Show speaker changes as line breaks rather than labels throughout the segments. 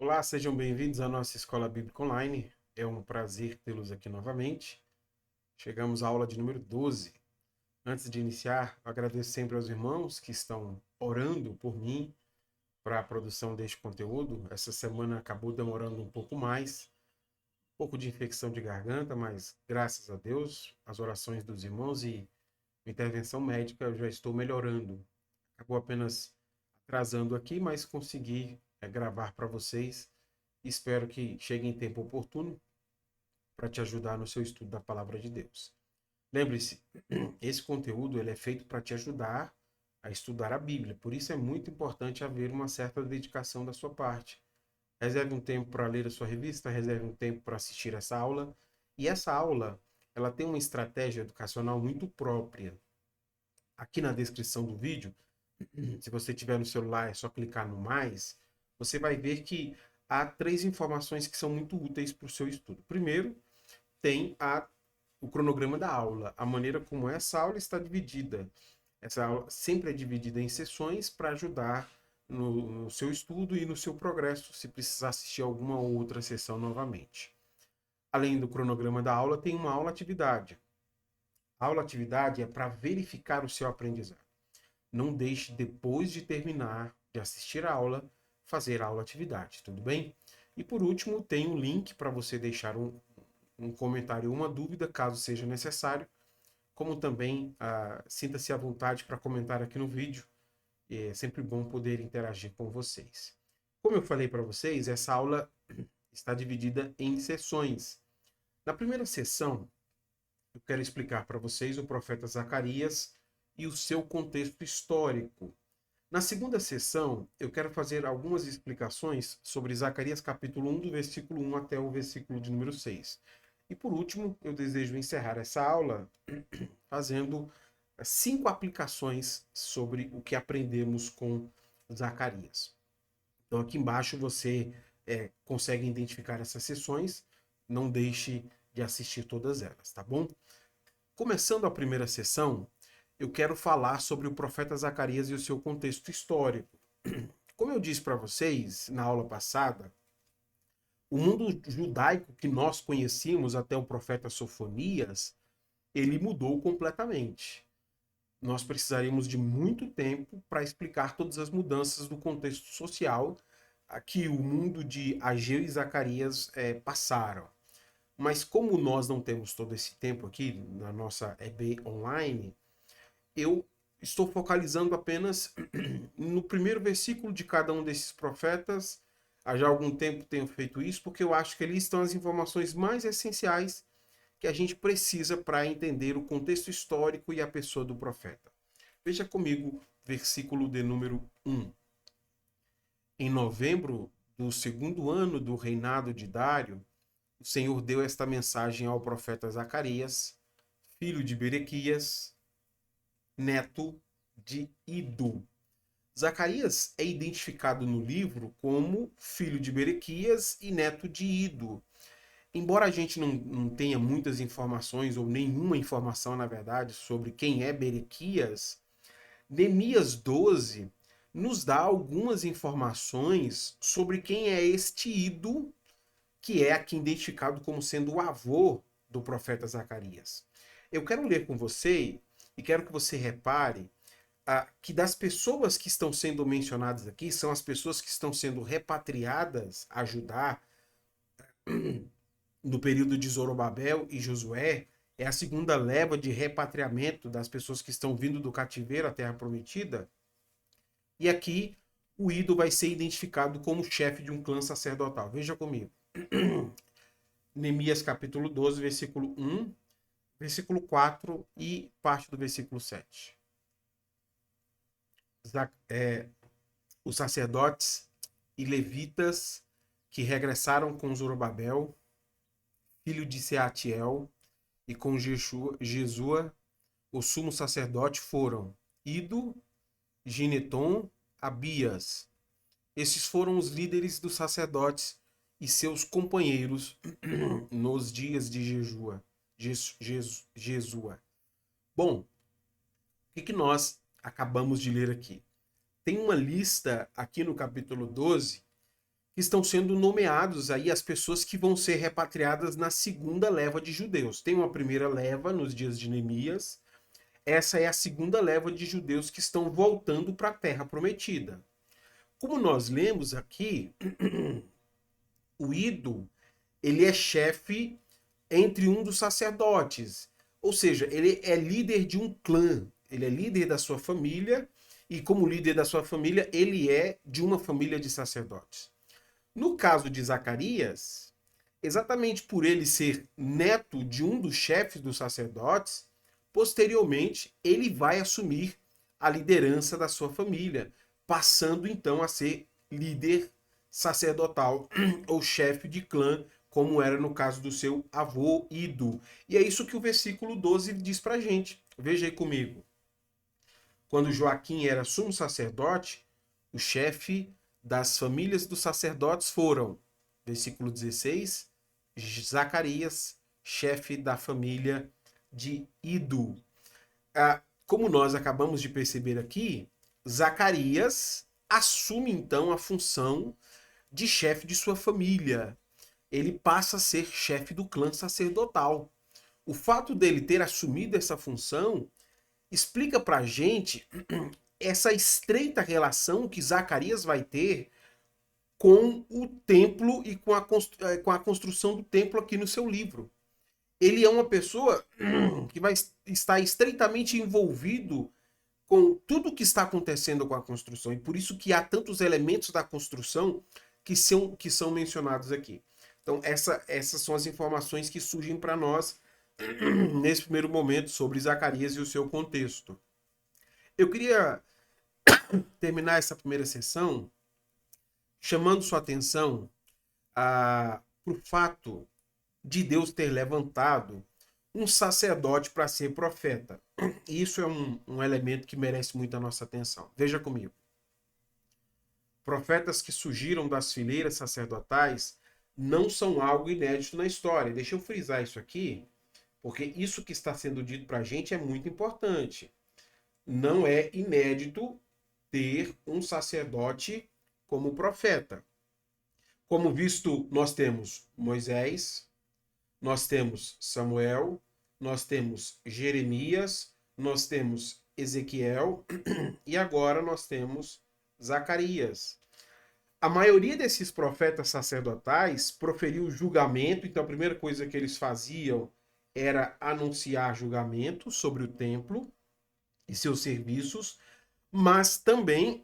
Olá, sejam bem-vindos à nossa Escola Bíblica Online. É um prazer tê-los aqui novamente. Chegamos à aula de número 12. Antes de iniciar, agradeço sempre aos irmãos que estão orando por mim para a produção deste conteúdo. Essa semana acabou demorando um pouco mais, um pouco de infecção de garganta, mas graças a Deus, as orações dos irmãos e intervenção médica, eu já estou melhorando. Acabou apenas atrasando aqui, mas consegui gravar para vocês. Espero que chegue em tempo oportuno para te ajudar no seu estudo da palavra de Deus. Lembre-se, esse conteúdo ele é feito para te ajudar a estudar a Bíblia. Por isso é muito importante haver uma certa dedicação da sua parte. Reserve um tempo para ler a sua revista, reserve um tempo para assistir essa aula. E essa aula, ela tem uma estratégia educacional muito própria. Aqui na descrição do vídeo, se você tiver no celular, é só clicar no mais, você vai ver que há três informações que são muito úteis para o seu estudo. Primeiro, tem o cronograma da aula, a maneira como essa aula está dividida. Essa aula sempre é dividida em sessões para ajudar no seu estudo e no seu progresso, se precisar assistir alguma ou outra sessão novamente. Além do cronograma da aula, tem uma aula-atividade. A aula-atividade é para verificar o seu aprendizado. Não deixe, depois de terminar de assistir a aula, fazer a aula-atividade, tudo bem? E por último, tem um link para você deixar um comentário ou uma dúvida, caso seja necessário, como também sinta-se à vontade para comentar aqui no vídeo. É sempre bom poder interagir com vocês. Como eu falei para vocês, essa aula está dividida em sessões. Na primeira sessão, eu quero explicar para vocês o profeta Zacarias e o seu contexto histórico. Na segunda sessão, eu quero fazer algumas explicações sobre Zacarias capítulo 1, do versículo 1 até o versículo de número 6. E por último, eu desejo encerrar essa aula fazendo 5 aplicações sobre o que aprendemos com Zacarias. Então aqui embaixo você consegue identificar essas sessões, não deixe de assistir todas elas, tá bom? Começando a primeira sessão, eu quero falar sobre o profeta Zacarias e o seu contexto histórico. Como eu disse para vocês na aula passada, o mundo judaico que nós conhecíamos até o profeta Sofonias, ele mudou completamente. Nós precisaríamos de muito tempo para explicar todas as mudanças do contexto social que o mundo de Ageu e Zacarias passaram. Mas como nós não temos todo esse tempo aqui na nossa EB online, eu estou focalizando apenas no primeiro versículo de cada um desses profetas. Há já algum tempo tenho feito isso, porque eu acho que ali estão as informações mais essenciais que a gente precisa para entender o contexto histórico e a pessoa do profeta. Veja comigo, versículo de número 1. Em novembro do segundo ano do reinado de Dário, o Senhor deu esta mensagem ao profeta Zacarias, filho de Berequias, neto de Ido. Zacarias é identificado no livro como filho de Berequias e neto de Ido. Embora a gente não tenha muitas informações, ou nenhuma informação, na verdade, sobre quem é Berequias, Neemias 12 nos dá algumas informações sobre quem é este Ido, que é aqui identificado como sendo o avô do profeta Zacarias. Eu quero ler com você e quero que você repare que das pessoas que estão sendo mencionadas aqui, são as pessoas que estão sendo repatriadas a Judá no período de Zorobabel e Josué, é a segunda leva de repatriamento das pessoas que estão vindo do cativeiro à Terra Prometida. E aqui o Ido vai ser identificado como chefe de um clã sacerdotal. Veja comigo. Neemias capítulo 12, versículo 1, versículo 4 e parte do versículo 7. Os sacerdotes e levitas que regressaram com Zorobabel, filho de Seatiel, e com Jesua, o sumo sacerdote, foram Ido, Gineton, Abias. Esses foram os líderes dos sacerdotes e seus companheiros nos dias de Jesua. Bom, o que nós acabamos de ler aqui? Tem uma lista aqui no capítulo 12 que estão sendo nomeados aí as pessoas que vão ser repatriadas na segunda leva de judeus. Tem uma primeira leva nos dias de Neemias, essa é a segunda leva de judeus que estão voltando para a Terra Prometida. Como nós lemos aqui, o Ido, ele é chefe entre um dos sacerdotes, ou seja, ele é líder de um clã, ele é líder da sua família, e como líder da sua família, ele é de uma família de sacerdotes. No caso de Zacarias, exatamente por ele ser neto de um dos chefes dos sacerdotes, posteriormente ele vai assumir a liderança da sua família, passando então a ser líder sacerdotal ou chefe de clã, como era no caso do seu avô Ido. E é isso que o versículo 12 diz pra gente. Veja aí comigo. Quando Joaquim era sumo sacerdote, o chefe das famílias dos sacerdotes foram, versículo 16, Zacarias, chefe da família de Ido. Como nós acabamos de perceber aqui, Zacarias assume então a função de chefe de sua família. Ele passa a ser chefe do clã sacerdotal. O fato dele ter assumido essa função explica para a gente essa estreita relação que Zacarias vai ter com o templo e com a construção do templo aqui no seu livro. Ele é uma pessoa que vai estar estreitamente envolvido com tudo o que está acontecendo com a construção, e por isso que há tantos elementos da construção que são mencionados aqui. Então, essas são as informações que surgem para nós nesse primeiro momento sobre Zacarias e o seu contexto. Eu queria terminar essa primeira sessão chamando sua atenção para o fato de Deus ter levantado um sacerdote para ser profeta. E isso é um elemento que merece muito a nossa atenção. Veja comigo. Profetas que surgiram das fileiras sacerdotais não são algo inédito na história. Deixa eu frisar isso aqui, porque isso que está sendo dito para a gente é muito importante. Não é inédito ter um sacerdote como profeta. Como visto, nós temos Moisés, nós temos Samuel, nós temos Jeremias, nós temos Ezequiel e agora nós temos Zacarias. A maioria desses profetas sacerdotais proferiu julgamento, então a primeira coisa que eles faziam era anunciar julgamento sobre o templo e seus serviços, mas também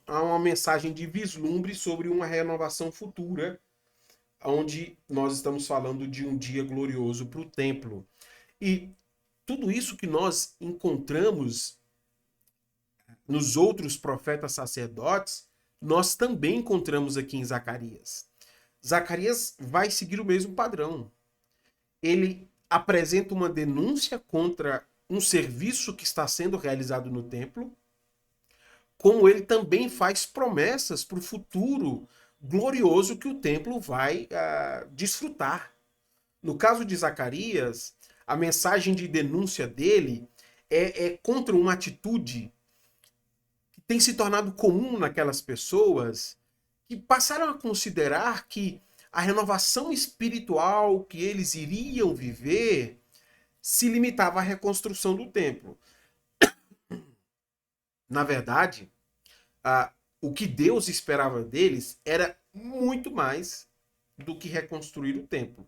há uma mensagem de vislumbre sobre uma renovação futura, onde nós estamos falando de um dia glorioso para o templo. E tudo isso que nós encontramos nos outros profetas sacerdotes, nós também encontramos aqui em Zacarias. Zacarias vai seguir o mesmo padrão. Ele apresenta uma denúncia contra um serviço que está sendo realizado no templo, como ele também faz promessas para o futuro glorioso que o templo vai desfrutar. No caso de Zacarias, a mensagem de denúncia dele é contra uma atitude que tem se tornado comum naquelas pessoas que passaram a considerar que a renovação espiritual que eles iriam viver se limitava à reconstrução do templo. Na verdade, o que Deus esperava deles era muito mais do que reconstruir o templo.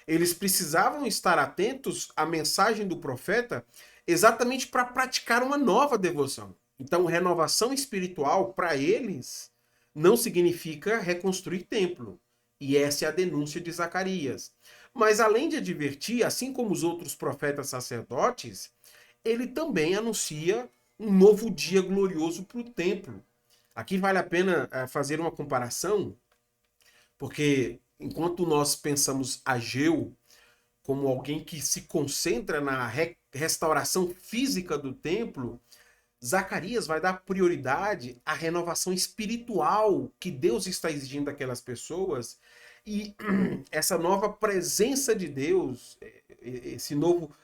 Eles precisavam estar atentos à mensagem do profeta exatamente para praticar uma nova devoção. Então, renovação espiritual, para eles, não significa reconstruir templo. E essa é a denúncia de Zacarias. Mas, além de advertir, assim como os outros profetas sacerdotes, ele também anuncia um novo dia glorioso para o templo. Aqui vale a pena fazer uma comparação, porque enquanto nós pensamos Ageu como alguém que se concentra na restauração física do templo, Zacarias vai dar prioridade à renovação espiritual que Deus está exigindo daquelas pessoas, e essa nova presença de Deus, esse novo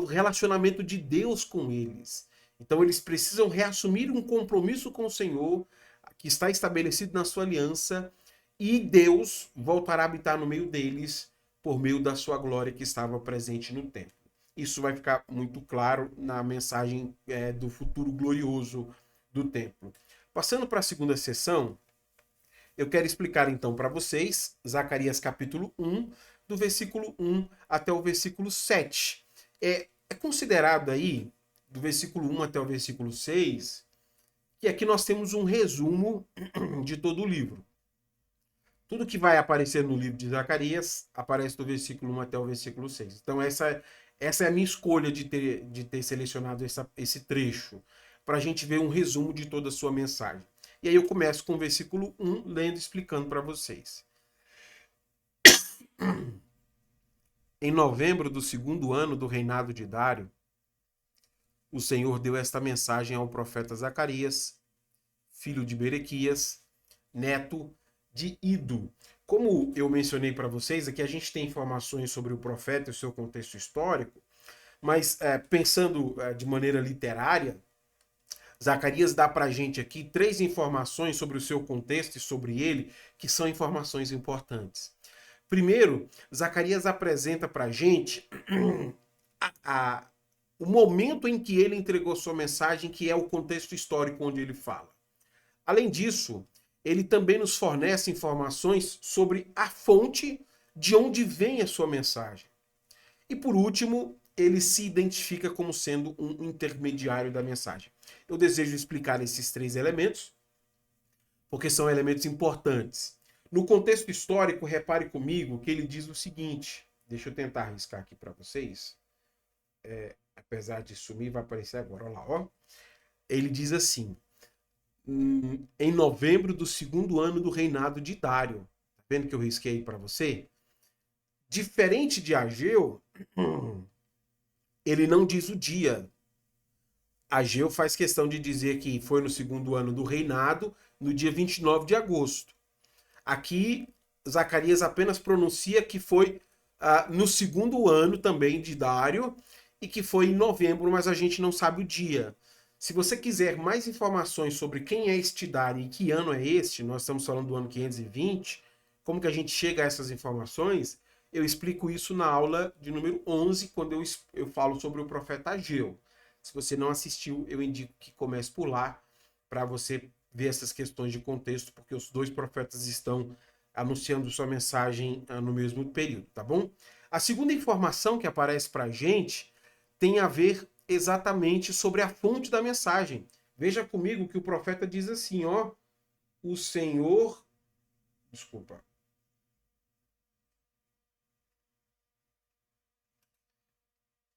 relacionamento de Deus com eles. Então eles precisam reassumir um compromisso com o Senhor, que está estabelecido na sua aliança, e Deus voltará a habitar no meio deles por meio da sua glória que estava presente no templo. Isso vai ficar muito claro na mensagem do futuro glorioso do templo. Passando para a segunda sessão, eu quero explicar então para vocês Zacarias capítulo 1, do versículo 1 até o versículo 7. É considerado aí, do versículo 1 até o versículo 6, que aqui nós temos um resumo de todo o livro. Tudo que vai aparecer no livro de Zacarias aparece do versículo 1 até o versículo 6. Então essa é a minha escolha de ter selecionado esse trecho, para a gente ver um resumo de toda a sua mensagem. E aí eu começo com o versículo 1, lendo e explicando para vocês. Em novembro do segundo ano do reinado de Dário, o Senhor deu esta mensagem ao profeta Zacarias, filho de Berequias, neto de Ido. Como eu mencionei para vocês, aqui a gente tem informações sobre o profeta e o seu contexto histórico, mas pensando de maneira literária, Zacarias dá para a gente aqui 3 informações sobre o seu contexto e sobre ele, que são informações importantes. Primeiro, Zacarias apresenta para a gente o momento em que ele entregou sua mensagem, que é o contexto histórico onde ele fala. Além disso, ele também nos fornece informações sobre a fonte de onde vem a sua mensagem. E por último, ele se identifica como sendo um intermediário da mensagem. Eu desejo explicar esses 3 elementos, porque são elementos importantes. No contexto histórico, repare comigo que ele diz o seguinte, deixa eu tentar arriscar aqui para vocês, apesar de sumir, vai aparecer agora, olha lá, ó. Ele diz assim, em novembro do segundo ano do reinado de Dário, tá vendo que eu risquei aí para você? Diferente de Ageu, ele não diz o dia. Ageu faz questão de dizer que foi no segundo ano do reinado, no dia 29 de agosto. Aqui, Zacarias apenas pronuncia que foi no segundo ano também de Dário e que foi em novembro, mas a gente não sabe o dia. Se você quiser mais informações sobre quem é este Dário e que ano é este, nós estamos falando do ano 520, como que a gente chega a essas informações, eu explico isso na aula de número 11, quando eu falo sobre o profeta Ageu. Se você não assistiu, eu indico que comece por lá, para você ver essas questões de contexto, porque os 2 profetas estão anunciando sua mensagem no mesmo período, tá bom? A segunda informação que aparece para a gente tem a ver exatamente sobre a fonte da mensagem. Veja comigo que o profeta diz assim, ó, o Senhor... Desculpa.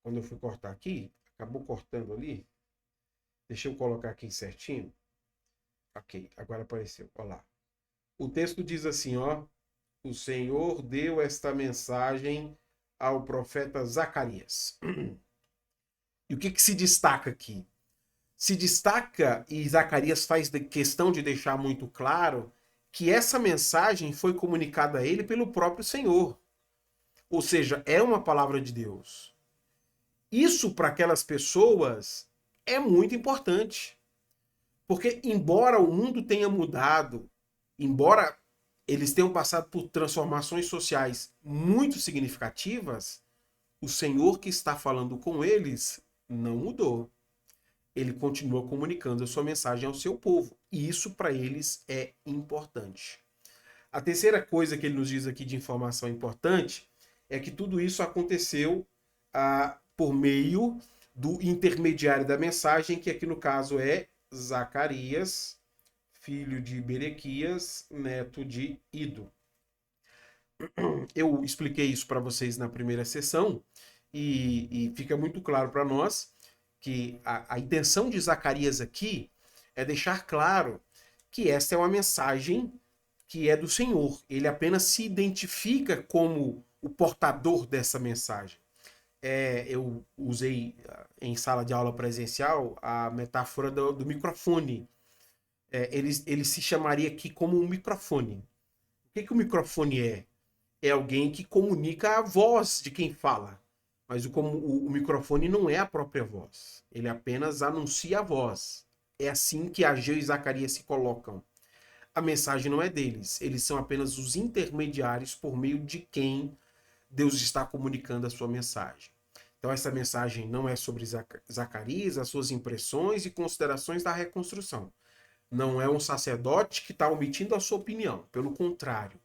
Quando eu fui cortar aqui, acabou cortando ali. Deixa eu colocar aqui certinho. Ok, agora apareceu. Olha lá. O texto diz assim, ó. O Senhor deu esta mensagem ao profeta Zacarias. E o que se destaca aqui? Se destaca, e Zacarias faz questão de deixar muito claro, que essa mensagem foi comunicada a ele pelo próprio Senhor. Ou seja, é uma palavra de Deus. Isso para aquelas pessoas é muito importante. Porque embora o mundo tenha mudado, embora eles tenham passado por transformações sociais muito significativas, o Senhor que está falando com eles não mudou. Ele continua comunicando a sua mensagem ao seu povo. E isso para eles é importante. A terceira coisa que ele nos diz aqui de informação importante é que tudo isso aconteceu por meio do intermediário da mensagem, que aqui no caso é Zacarias, filho de Berequias, neto de Ido. Eu expliquei isso para vocês na primeira sessão e fica muito claro para nós que a intenção de Zacarias aqui é deixar claro que esta é uma mensagem que é do Senhor. Ele apenas se identifica como o portador dessa mensagem. Eu usei em sala de aula presencial a metáfora do microfone. Ele se chamaria aqui como um microfone. O que o microfone é? É alguém que comunica a voz de quem fala. Mas o microfone não é a própria voz. Ele apenas anuncia a voz. É assim que Ageu e Zacarias se colocam. a mensagem não é deles. Eles são apenas os intermediários por meio de quem Deus está comunicando a sua mensagem. Então essa mensagem não é sobre Zacarias, as suas impressões e considerações da reconstrução. Não é um sacerdote que está omitindo a sua opinião. Pelo contrário,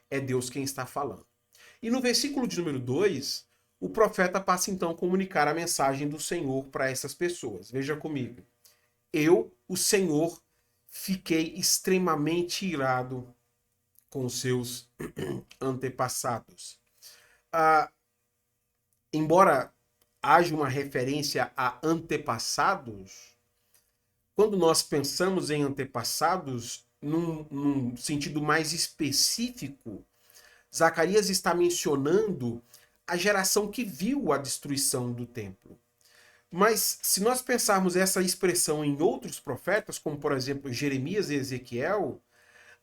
é Deus quem está falando. E no versículo de número 2, o profeta passa então a comunicar a mensagem do Senhor para essas pessoas. Veja comigo. Eu, o Senhor, fiquei extremamente irado com os seus antepassados. Embora haja uma referência a antepassados, quando nós pensamos em antepassados, num sentido mais específico, Zacarias está mencionando a geração que viu a destruição do templo. Mas se nós pensarmos essa expressão em outros profetas, como por exemplo Jeremias e Ezequiel,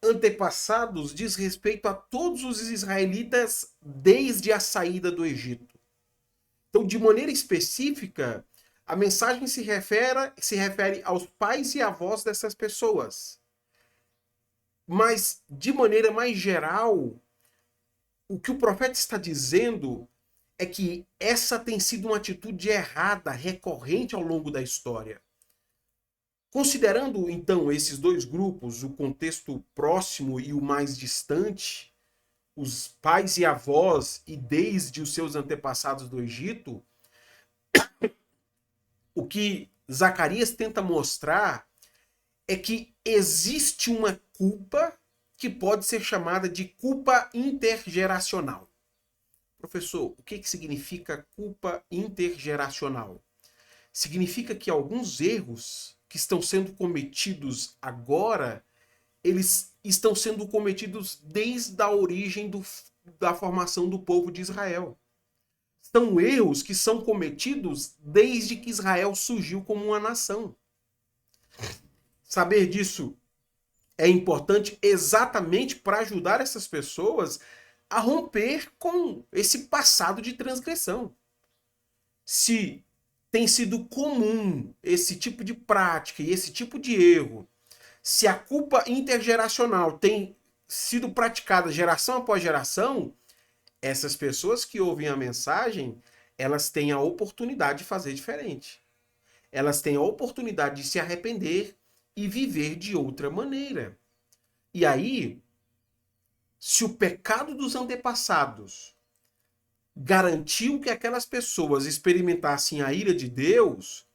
antepassados diz respeito a todos os israelitas desde a saída do Egito. Então, de maneira específica, a mensagem se refere aos pais e avós dessas pessoas. Mas, de maneira mais geral, o que o profeta está dizendo é que essa tem sido uma atitude errada, recorrente ao longo da história. Considerando, então, esses dois grupos, o contexto próximo e o mais distante, os pais e avós e desde os seus antepassados do Egito, o que Zacarias tenta mostrar é que existe uma culpa que pode ser chamada de culpa intergeracional. Professor, o que significa culpa intergeracional? Significa que alguns erros que estão sendo cometidos agora, eles estão sendo cometidos desde a origem da formação do povo de Israel. São erros que são cometidos desde que Israel surgiu como uma nação. Saber disso é importante exatamente para ajudar essas pessoas a romper com esse passado de transgressão. Se tem sido comum esse tipo de prática e esse tipo de erro, se a culpa intergeracional tem sido praticada geração após geração, essas pessoas que ouvem a mensagem, elas têm a oportunidade de fazer diferente. Elas têm a oportunidade de se arrepender e viver de outra maneira. E aí, se o pecado dos antepassados garantiu que aquelas pessoas experimentassem a ira de Deus,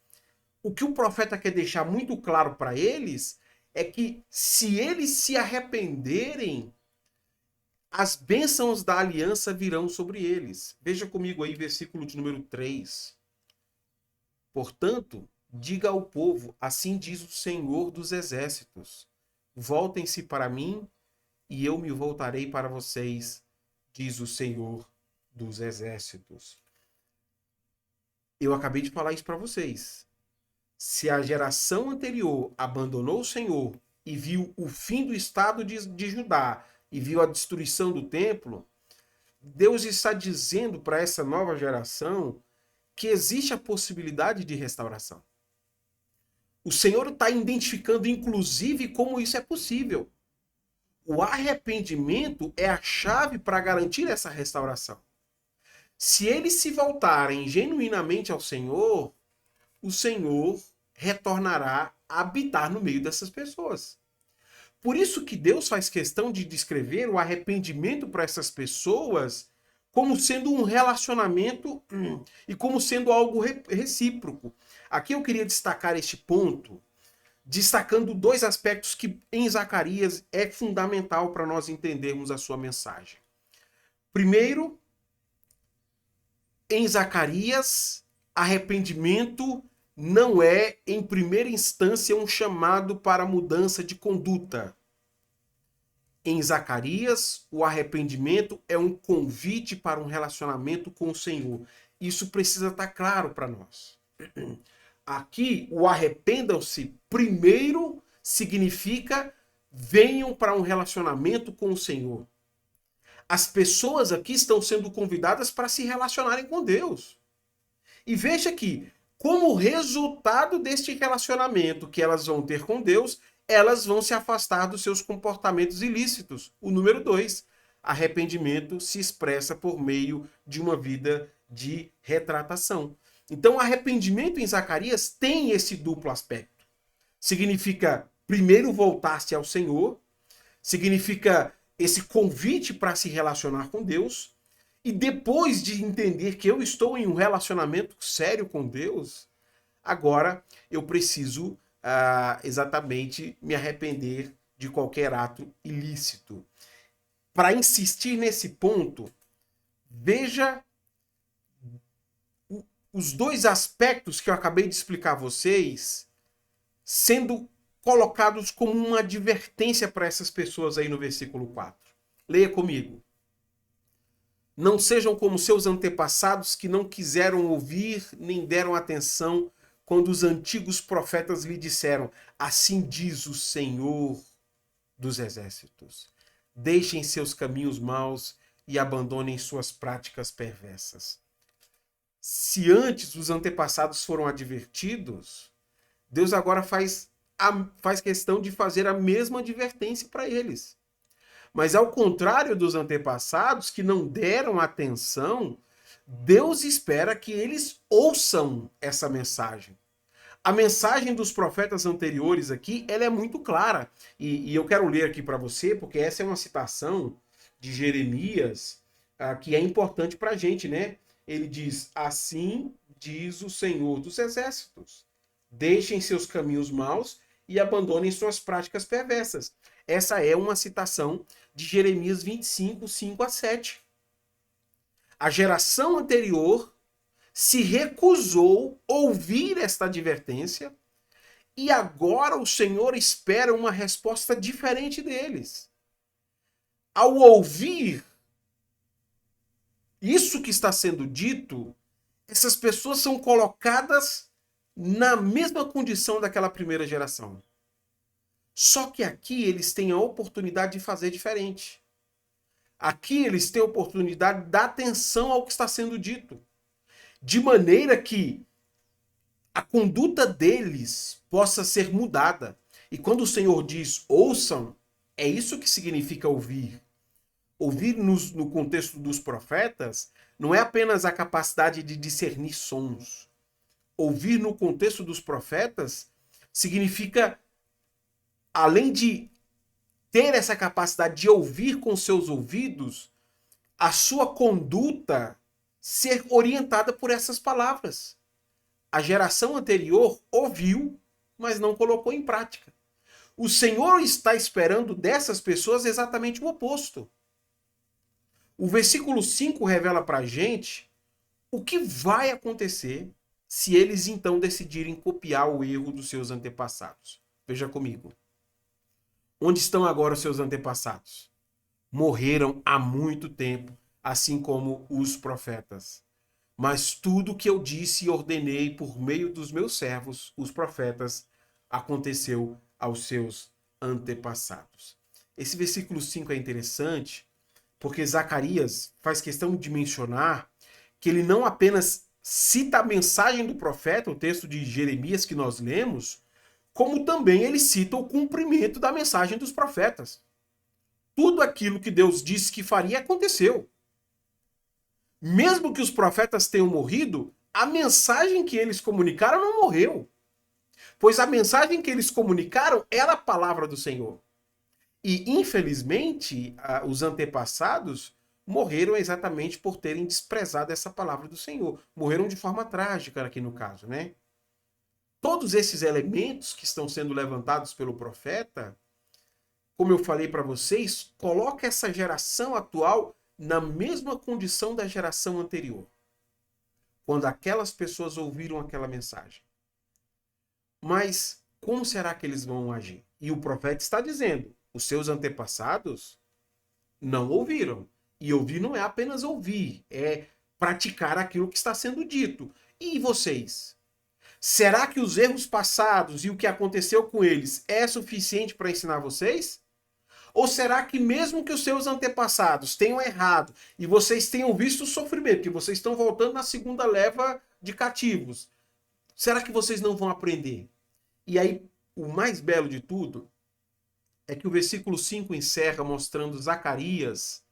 o que o profeta quer deixar muito claro para eles é que se eles se arrependerem, as bênçãos da aliança virão sobre eles. Veja comigo aí, versículo de número 3. Portanto, diga ao povo, assim diz o Senhor dos Exércitos, voltem-se para mim e eu me voltarei para vocês, diz o Senhor dos Exércitos. Eu acabei de falar isso para vocês. Se a geração anterior abandonou o Senhor e viu o fim do estado de Judá e viu a destruição do templo, Deus está dizendo para essa nova geração que existe a possibilidade de restauração. O Senhor está identificando, inclusive, como isso é possível. O arrependimento é a chave para garantir essa restauração. Se eles se voltarem genuinamente ao Senhor, o Senhor retornará a habitar no meio dessas pessoas. Por isso que Deus faz questão de descrever o arrependimento para essas pessoas como sendo um relacionamento e como sendo algo recíproco. Aqui eu queria destacar este ponto, destacando dois aspectos que em Zacarias é fundamental para nós entendermos a sua mensagem. Primeiro, em Zacarias, arrependimento não é, em primeira instância, um chamado para mudança de conduta. Em Zacarias, o arrependimento é um convite para um relacionamento com o Senhor. Isso precisa estar claro para nós. Aqui, o arrependam-se primeiro significa venham para um relacionamento com o Senhor. As pessoas aqui estão sendo convidadas para se relacionarem com Deus. E veja que, como resultado deste relacionamento que elas vão ter com Deus, elas vão se afastar dos seus comportamentos ilícitos. O número 2, arrependimento se expressa por meio de uma vida de retratação. Então, o arrependimento em Zacarias tem esse duplo aspecto. Significa, primeiro, voltar-se ao Senhor, significa esse convite para se relacionar com Deus, e depois de entender que eu estou em um relacionamento sério com Deus, agora eu preciso exatamente me arrepender de qualquer ato ilícito. Para insistir nesse ponto, veja os dois aspectos que eu acabei de explicar a vocês sendo colocados como uma advertência para essas pessoas aí no versículo 4. Leia comigo. Não sejam como seus antepassados que não quiseram ouvir nem deram atenção quando os antigos profetas lhe disseram: assim diz o Senhor dos Exércitos. Deixem seus caminhos maus e abandonem suas práticas perversas. Se antes os antepassados foram advertidos, Deus agora faz questão de fazer a mesma advertência para eles. Mas ao contrário dos antepassados que não deram atenção, Deus espera que eles ouçam essa mensagem. A mensagem dos profetas anteriores aqui, ela é muito clara. E eu quero ler aqui para você, porque essa é uma citação de Jeremias que é importante para a gente, né? Ele diz, assim diz o Senhor dos Exércitos. Deixem seus caminhos maus e abandonem suas práticas perversas. Essa é uma citação de Jeremias 25, 5 a 7. A geração anterior se recusou a ouvir esta advertência e agora o Senhor espera uma resposta diferente deles. Ao ouvir isso que está sendo dito, essas pessoas são colocadas na mesma condição daquela primeira geração. Só que aqui eles têm a oportunidade de fazer diferente. Aqui eles têm a oportunidade de dar atenção ao que está sendo dito. De maneira que a conduta deles possa ser mudada. E quando o Senhor diz ouçam, é isso que significa ouvir. Ouvir no contexto dos profetas não é apenas a capacidade de discernir sons. Ouvir no contexto dos profetas significa, além de ter essa capacidade de ouvir com seus ouvidos, a sua conduta ser orientada por essas palavras. A geração anterior ouviu, mas não colocou em prática. O Senhor está esperando dessas pessoas exatamente o oposto. O versículo 5 revela para a gente o que vai acontecer se eles então decidirem copiar o erro dos seus antepassados. Veja comigo. Onde estão agora os seus antepassados? Morreram há muito tempo, assim como os profetas. Mas tudo que eu disse e ordenei por meio dos meus servos, os profetas, aconteceu aos seus antepassados. Esse versículo 5 é interessante, porque Zacarias faz questão de mencionar que ele não apenas cita a mensagem do profeta, o texto de Jeremias que nós lemos, como também ele cita o cumprimento da mensagem dos profetas. Tudo aquilo que Deus disse que faria aconteceu. Mesmo que os profetas tenham morrido, a mensagem que eles comunicaram não morreu. Pois a mensagem que eles comunicaram era a palavra do Senhor. E, infelizmente, os antepassados morreram exatamente por terem desprezado essa palavra do Senhor. Morreram de forma trágica aqui no caso, né? Todos esses elementos que estão sendo levantados pelo profeta, como eu falei para vocês, coloca essa geração atual na mesma condição da geração anterior, quando aquelas pessoas ouviram aquela mensagem. Mas como será que eles vão agir? E o profeta está dizendo, os seus antepassados não ouviram. E ouvir não é apenas ouvir, é praticar aquilo que está sendo dito. E vocês? Será que os erros passados e o que aconteceu com eles é suficiente para ensinar vocês? Ou será que mesmo que os seus antepassados tenham errado e vocês tenham visto o sofrimento, que vocês estão voltando na segunda leva de cativos, será que vocês não vão aprender? E aí, o mais belo de tudo é que o versículo 5 encerra mostrando Zacarias,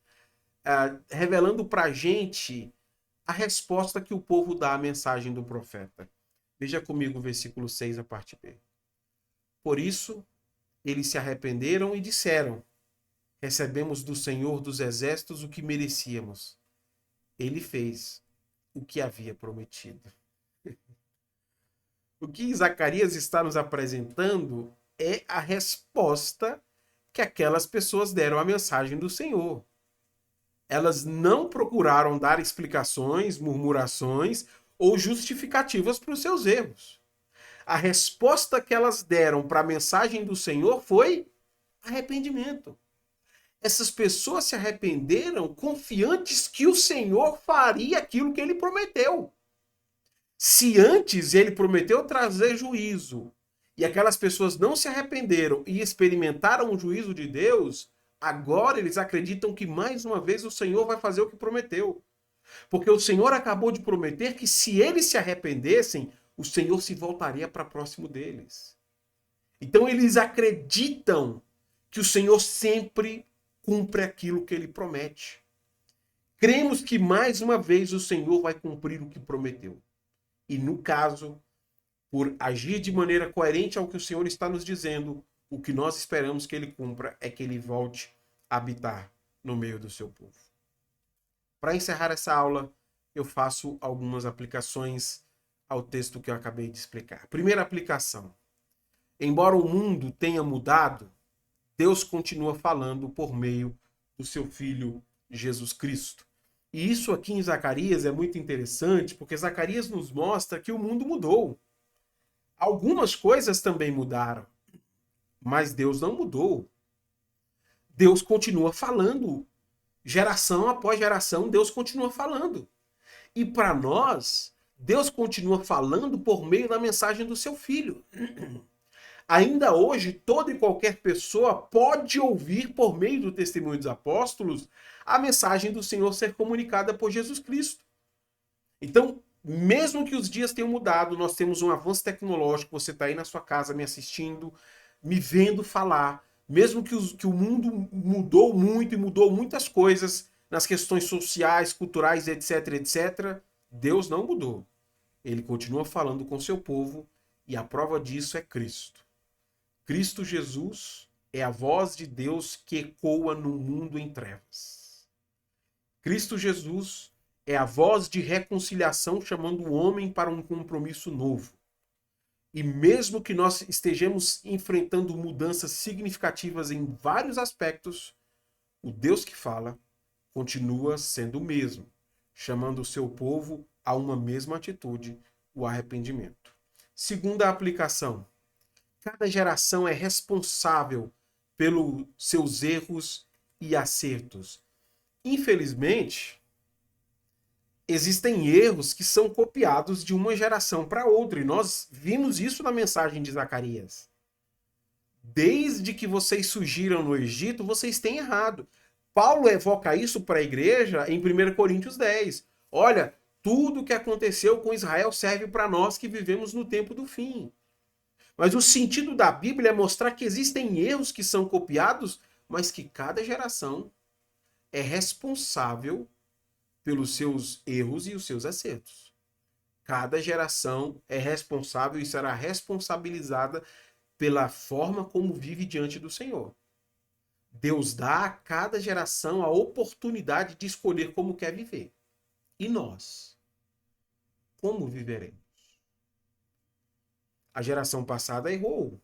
revelando para a gente a resposta que o povo dá à mensagem do profeta. Veja comigo o versículo 6, a parte B. Por isso, eles se arrependeram e disseram: recebemos do Senhor dos Exércitos o que merecíamos. Ele fez o que havia prometido. O que Zacarias está nos apresentando é a resposta que aquelas pessoas deram à mensagem do Senhor. Elas não procuraram dar explicações, murmurações ou justificativas para os seus erros. A resposta que elas deram para a mensagem do Senhor foi arrependimento. Essas pessoas se arrependeram confiantes que o Senhor faria aquilo que ele prometeu. Se antes ele prometeu trazer juízo e aquelas pessoas não se arrependeram e experimentaram o juízo de Deus, agora eles acreditam que mais uma vez o Senhor vai fazer o que prometeu. Porque o Senhor acabou de prometer que se eles se arrependessem, o Senhor se voltaria para próximo deles. Então eles acreditam que o Senhor sempre cumpre aquilo que ele promete. Cremos que mais uma vez o Senhor vai cumprir o que prometeu. E no caso, por agir de maneira coerente ao que o Senhor está nos dizendo, o que nós esperamos que ele cumpra é que ele volte a habitar no meio do seu povo. Para encerrar essa aula, eu faço algumas aplicações ao texto que eu acabei de explicar. Primeira aplicação. Embora o mundo tenha mudado, Deus continua falando por meio do seu Filho Jesus Cristo. E isso aqui em Zacarias é muito interessante, porque Zacarias nos mostra que o mundo mudou. Algumas coisas também mudaram, mas Deus não mudou. Deus continua falando. Geração após geração, Deus continua falando. E para nós, Deus continua falando por meio da mensagem do seu Filho. Ainda hoje, toda e qualquer pessoa pode ouvir por meio do testemunho dos apóstolos a mensagem do Senhor ser comunicada por Jesus Cristo. Então, mesmo que os dias tenham mudado, nós temos um avanço tecnológico, você está aí na sua casa me assistindo, me vendo falar, mesmo que o mundo mudou muito e mudou muitas coisas nas questões sociais, culturais, etc, etc, Deus não mudou. Ele continua falando com seu povo e a prova disso é Cristo. Cristo Jesus é a voz de Deus que ecoa no mundo em trevas. Cristo Jesus é a voz de reconciliação chamando o homem para um compromisso novo. E mesmo que nós estejamos enfrentando mudanças significativas em vários aspectos, o Deus que fala continua sendo o mesmo, chamando o seu povo a uma mesma atitude, o arrependimento. Segunda aplicação. Cada geração é responsável pelos seus erros e acertos. Infelizmente, existem erros que são copiados de uma geração para outra, e nós vimos isso na mensagem de Zacarias. Desde que vocês surgiram no Egito, vocês têm errado. Paulo evoca isso para a igreja em 1 Coríntios 10. Olha, tudo o que aconteceu com Israel serve para nós que vivemos no tempo do fim. Mas o sentido da Bíblia é mostrar que existem erros que são copiados, mas que cada geração é responsável pelos seus erros e os seus acertos. Cada geração é responsável e será responsabilizada pela forma como vive diante do Senhor. Deus dá a cada geração a oportunidade de escolher como quer viver. E nós? Como viveremos? A geração passada errou,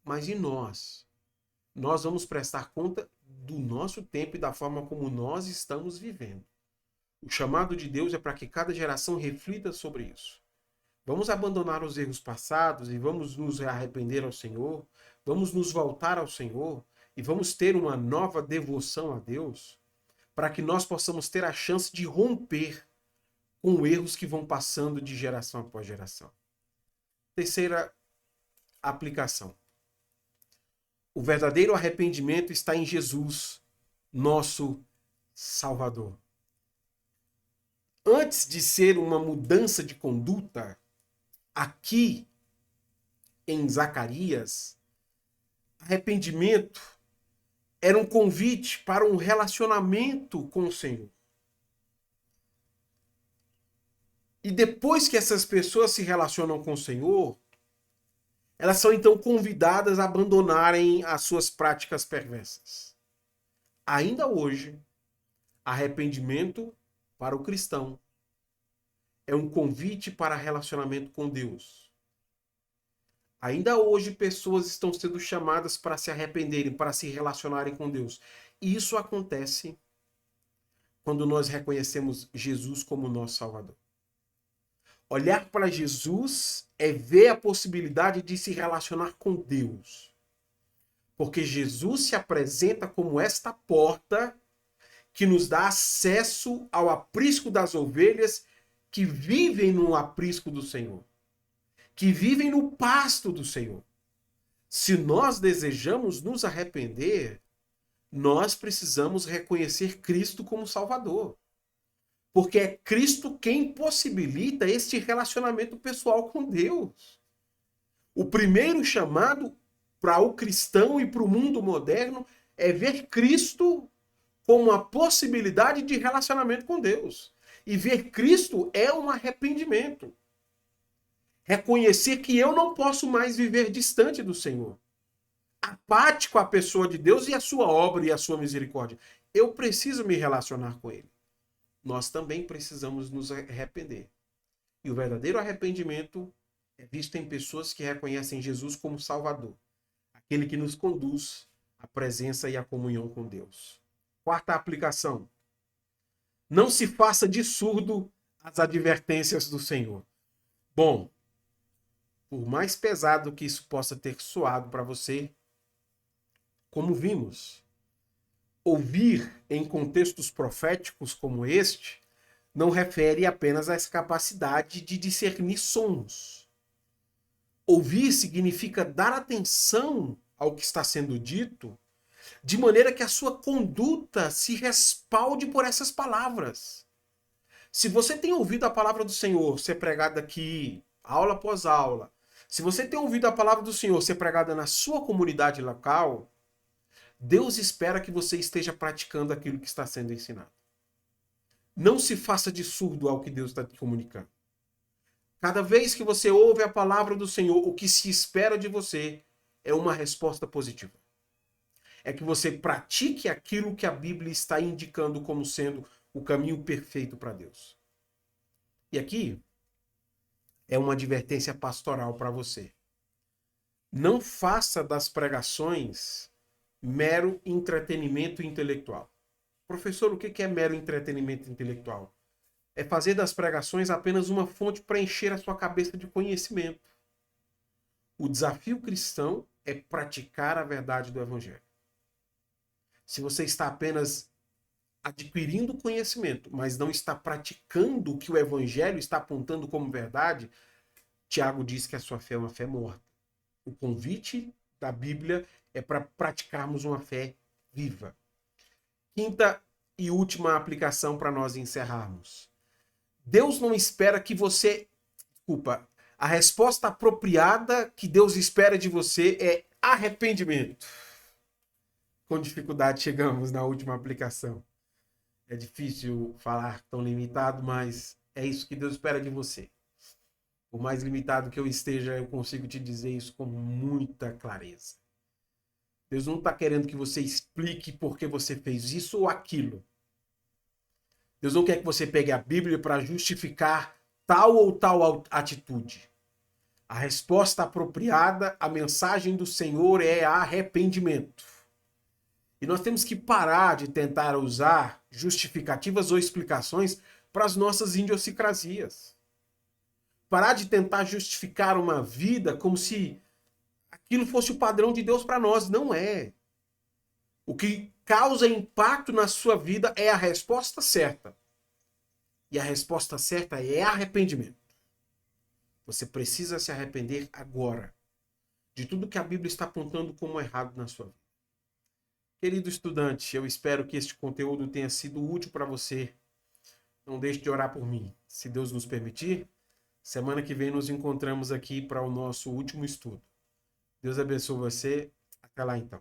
mas e nós? Nós vamos prestar conta do nosso tempo e da forma como nós estamos vivendo. O chamado de Deus é para que cada geração reflita sobre isso. Vamos abandonar os erros passados e vamos nos arrepender ao Senhor, vamos nos voltar ao Senhor e vamos ter uma nova devoção a Deus, para que nós possamos ter a chance de romper com erros que vão passando de geração após geração. Terceira aplicação. O verdadeiro arrependimento está em Jesus, nosso Salvador. Antes de ser uma mudança de conduta, aqui em Zacarias, arrependimento era um convite para um relacionamento com o Senhor. E depois que essas pessoas se relacionam com o Senhor, elas são então convidadas a abandonarem as suas práticas perversas. Ainda hoje, arrependimento para o cristão é um convite para relacionamento com Deus. Ainda hoje, pessoas estão sendo chamadas para se arrependerem, para se relacionarem com Deus. E isso acontece quando nós reconhecemos Jesus como nosso Salvador. Olhar para Jesus é ver a possibilidade de se relacionar com Deus. Porque Jesus se apresenta como esta porta que nos dá acesso ao aprisco das ovelhas que vivem no aprisco do Senhor, que vivem no pasto do Senhor. Se nós desejamos nos arrepender, nós precisamos reconhecer Cristo como Salvador. Porque é Cristo quem possibilita este relacionamento pessoal com Deus. O primeiro chamado para o cristão e para o mundo moderno é ver Cristo como a possibilidade de relacionamento com Deus. E ver Cristo é um arrependimento. Reconhecer que eu não posso mais viver distante do Senhor, apático à pessoa de Deus e à sua obra e à sua misericórdia. Eu preciso me relacionar com Ele. Nós também precisamos nos arrepender. E o verdadeiro arrependimento é visto em pessoas que reconhecem Jesus como Salvador, aquele que nos conduz à presença e à comunhão com Deus. Quarta aplicação. Não se faça de surdo às advertências do Senhor. Bom, por mais pesado que isso possa ter soado para você, como vimos, ouvir em contextos proféticos como este não refere apenas a essa capacidade de discernir sons. Ouvir significa dar atenção ao que está sendo dito, de maneira que a sua conduta se respalde por essas palavras. Se você tem ouvido a palavra do Senhor ser pregada aqui, aula após aula, se você tem ouvido a palavra do Senhor ser pregada na sua comunidade local, Deus espera que você esteja praticando aquilo que está sendo ensinado. Não se faça de surdo ao que Deus está te comunicando. Cada vez que você ouve a palavra do Senhor, o que se espera de você é uma resposta positiva. É que você pratique aquilo que a Bíblia está indicando como sendo o caminho perfeito para Deus. E aqui é uma advertência pastoral para você. Não faça das pregações mero entretenimento intelectual. Professor, o que é mero entretenimento intelectual? É fazer das pregações apenas uma fonte para encher a sua cabeça de conhecimento. O desafio cristão é praticar a verdade do Evangelho. Se você está apenas adquirindo conhecimento, mas não está praticando o que o Evangelho está apontando como verdade, Tiago diz que a sua fé é uma fé morta. O convite da Bíblia é para praticarmos uma fé viva. Quinta e última aplicação para nós encerrarmos. Deus não espera que você... A resposta apropriada que Deus espera de você é arrependimento. Com dificuldade chegamos na última aplicação. É difícil falar tão limitado, mas é isso que Deus espera de você. Por mais limitado que eu esteja, eu consigo te dizer isso com muita clareza. Deus não está querendo que você explique por que você fez isso ou aquilo. Deus não quer que você pegue a Bíblia para justificar tal ou tal atitude. A resposta apropriada, a mensagem do Senhor é arrependimento. E nós temos que parar de tentar usar justificativas ou explicações para as nossas idiosincrasias. Parar de tentar justificar uma vida como se aquilo fosse o padrão de Deus para nós. Não é. O que causa impacto na sua vida é a resposta certa. E a resposta certa é arrependimento. Você precisa se arrepender agora de tudo que a Bíblia está apontando como errado na sua vida. Querido estudante, eu espero que este conteúdo tenha sido útil para você. Não deixe de orar por mim. Se Deus nos permitir, semana que vem nos encontramos aqui para o nosso último estudo. Deus abençoe você. Até lá então.